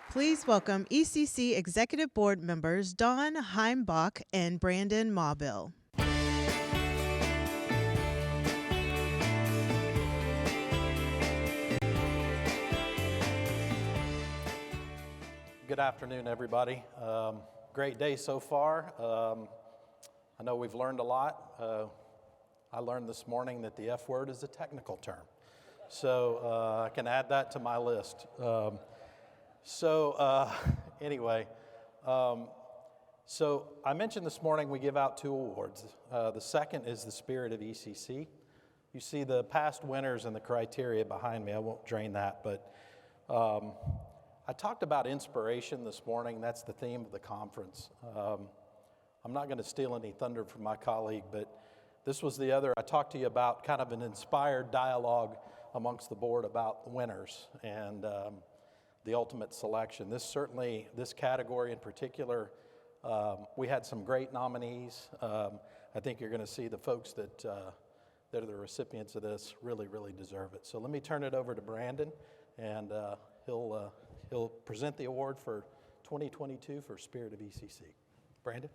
Please welcome ECC Executive Board members Don Heimbach and Brandon Maubill. Good afternoon, everybody. Great day so far. I know we've learned a lot. I learned this morning that the F word is a technical term, so I can add that to my list. Anyway, so I mentioned this morning we give out 2 awards. The second is the Spirit of ECC. You see the past winners and the criteria behind me. I won't drain that, but I talked about inspiration this morning. That's the theme of the conference. I'm not going to steal any thunder from my colleague, but this was the other. I talked to you about kind of an inspired dialogue amongst the board about the winners and the ultimate selection. This category in particular, we had some great nominees. I think you're going to see the folks that are the recipients of this really deserve it. So let me turn it over to Brandon, and he'll present the award for 2022 for Spirit of ECC. Brandon?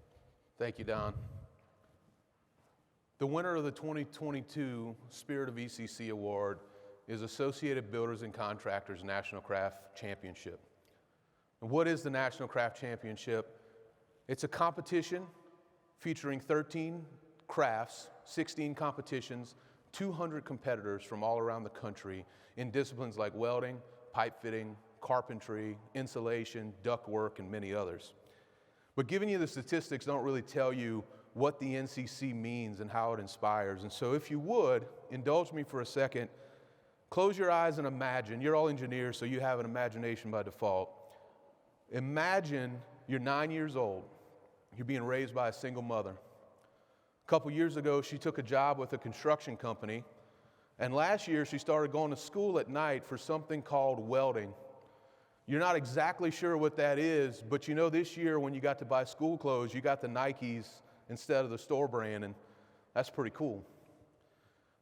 Thank you, Don. The winner of the 2022 Spirit of ECC Award is Associated Builders and Contractors National Craft Championship. And what is the National Craft Championship? It's a competition featuring 13 crafts, 16 competitions, 200 competitors from all around the country in disciplines like welding, pipe fitting, carpentry, insulation, ductwork, and many others. But giving you the statistics don't really tell you what the NCC means and how it inspires. And so if you would, indulge me for a second, close your eyes and imagine. You're all engineers, so you have an imagination by default. Imagine you're 9 years old. You're being raised by a single mother. A couple years ago, she took a job with a construction company, and last year she started going to school at night for something called welding. You're not exactly sure what that is, but you know this year when you got to buy school clothes, you got the Nikes instead of the store brand, and that's pretty cool.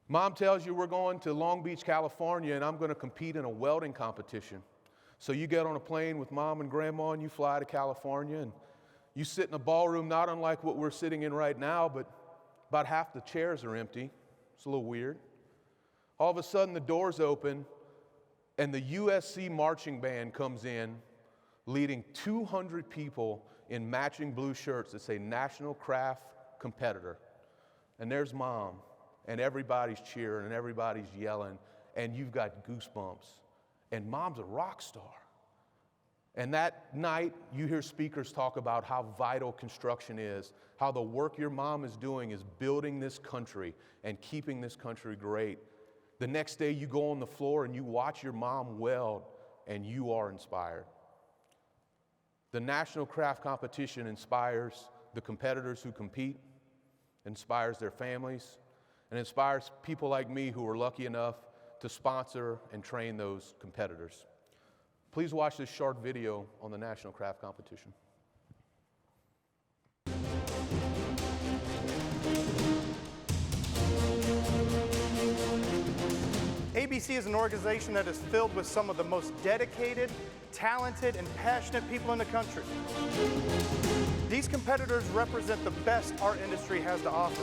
Mom tells you we're going to Long Beach, California, and I'm going to compete in a welding competition. So you get on a plane with Mom and Grandma, and you fly to California, and you sit in a ballroom not unlike what we're sitting in right now, but about half the chairs are empty. It's a little weird. All of a sudden, the doors open, and the USC marching band comes in, leading 200 people in matching blue shirts that say National Craft Competitor. And there's Mom, and everybody's cheering, and everybody's yelling, and you've got goosebumps. And Mom's a rock star. And that night, you hear speakers talk about how vital construction is, how the work your mom is doing is building this country and keeping this country great. The next day, you go on the floor and you watch your mom weld, and you are inspired. The National Craft Competition inspires the competitors who compete, inspires their families, and inspires people like me who are lucky enough to sponsor and train those competitors. Please watch this short video on the National Craft Competition. ABC is an organization that is filled with some of the most dedicated, talented, and passionate people in the country. These competitors represent the best our industry has to offer.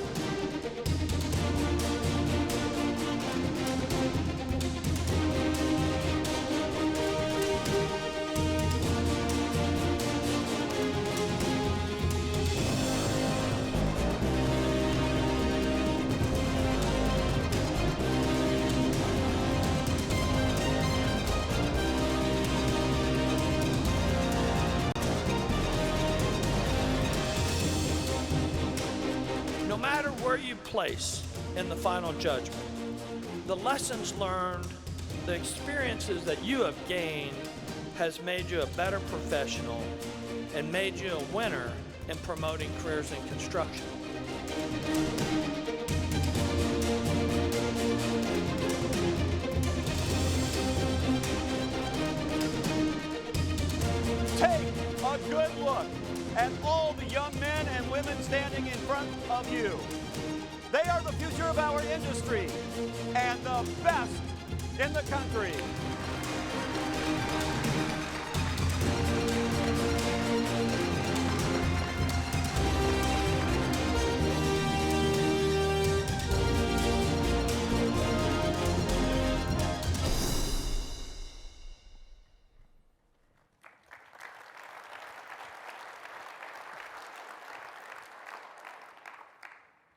No matter where you place in the final judgment, the lessons learned, the experiences that you have gained has made you a better professional and made you a winner in promoting careers in construction. Take a good look at all the young men and women standing in front of you. They are the future of our industry and the best in the country.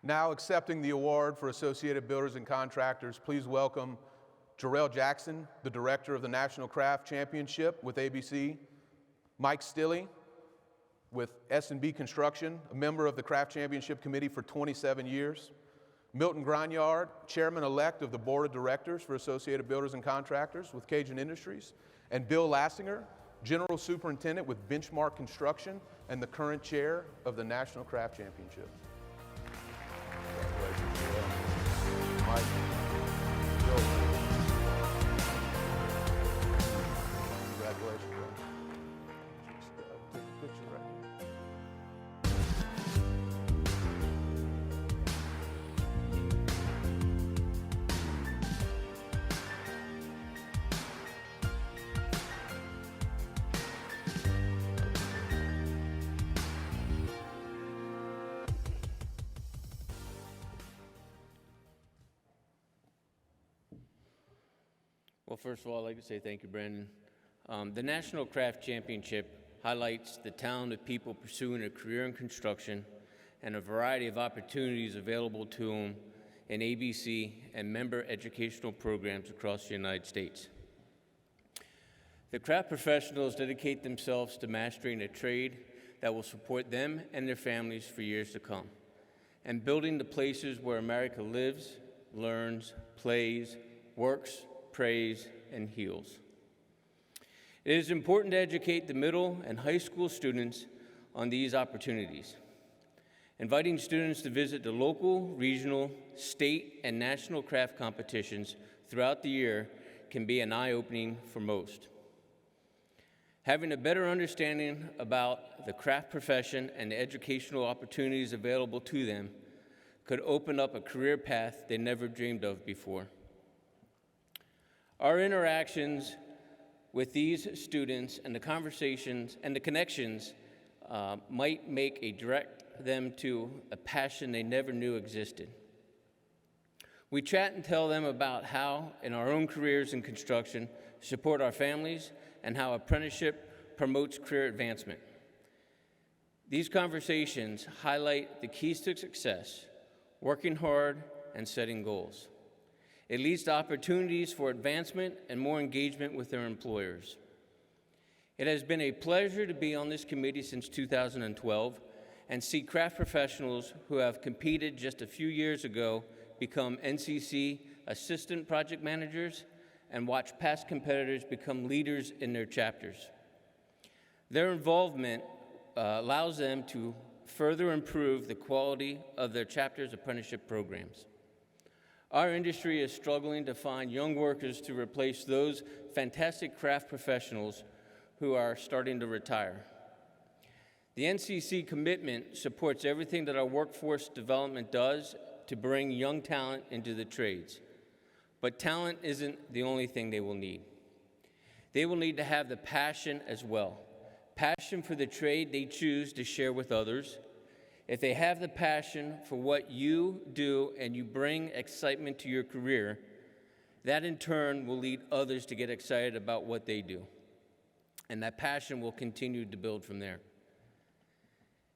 Now accepting the award for Associated Builders and Contractors, please welcome Jarrell Jackson, the Director of the National Craft Championship with ABC, Mike Stilley with S&B Construction, a member of the Craft Championship Committee for 27 years, Milton Gronyard, Chairman-elect of the Board of Directors for Associated Builders and Contractors with Cajun Industries, and Bill Lassinger, General Superintendent with Benchmark Construction and the current Chair of the National Craft Championship. Congratulations, Bill. Mike, Bill. Congratulations, Bill. Just take a picture right here. Well, first of all, I'd like to say thank you, Brandon. The National Craft Championship highlights the talent of people pursuing a career in construction and a variety of opportunities available to them in ABC and member educational programs across the United States. The craft professionals dedicate themselves to mastering a trade that will support them and their families for years to come, and building the places where America lives, learns, plays, works, prays, and heals. It is important to educate the middle and high school students on these opportunities. Inviting students to visit the local, regional, state, and national craft competitions throughout the year can be an eye-opening for most. Having a better understanding about the craft profession and the educational opportunities available to them could open up a career path they never dreamed of before. Our interactions with these students and the conversations and the connections might direct them to a passion they never knew existed. We chat and tell them about how, in our own careers in construction, support our families and how apprenticeship promotes career advancement. These conversations highlight the keys to success, working hard and setting goals. It leads to opportunities for advancement and more engagement with their employers. It has been a pleasure to be on this committee since 2012 and see craft professionals who have competed just a few years ago become NCC assistant project managers and watch past competitors become leaders in their chapters. Their involvement allows them to further improve the quality of their chapter's apprenticeship programs. Our industry is struggling to find young workers to replace those fantastic craft professionals who are starting to retire. The NCC commitment supports everything that our workforce development does to bring young talent into the trades. But talent isn't the only thing they will need. They will need to have the passion as well. Passion for the trade they choose to share with others. If they have the passion for what you do and you bring excitement to your career, that in turn will lead others to get excited about what they do. And that passion will continue to build from there.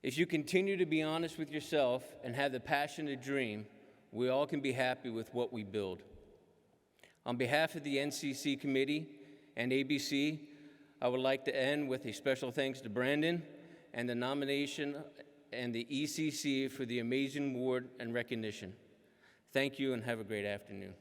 If you continue to be honest with yourself and have the passion to dream, we all can be happy with what we build. On behalf of the NCC committee and ABC, I would like to end with a special thanks to Brandon and the nomination and the ECC for the amazing award and recognition. Thank you and have a great afternoon.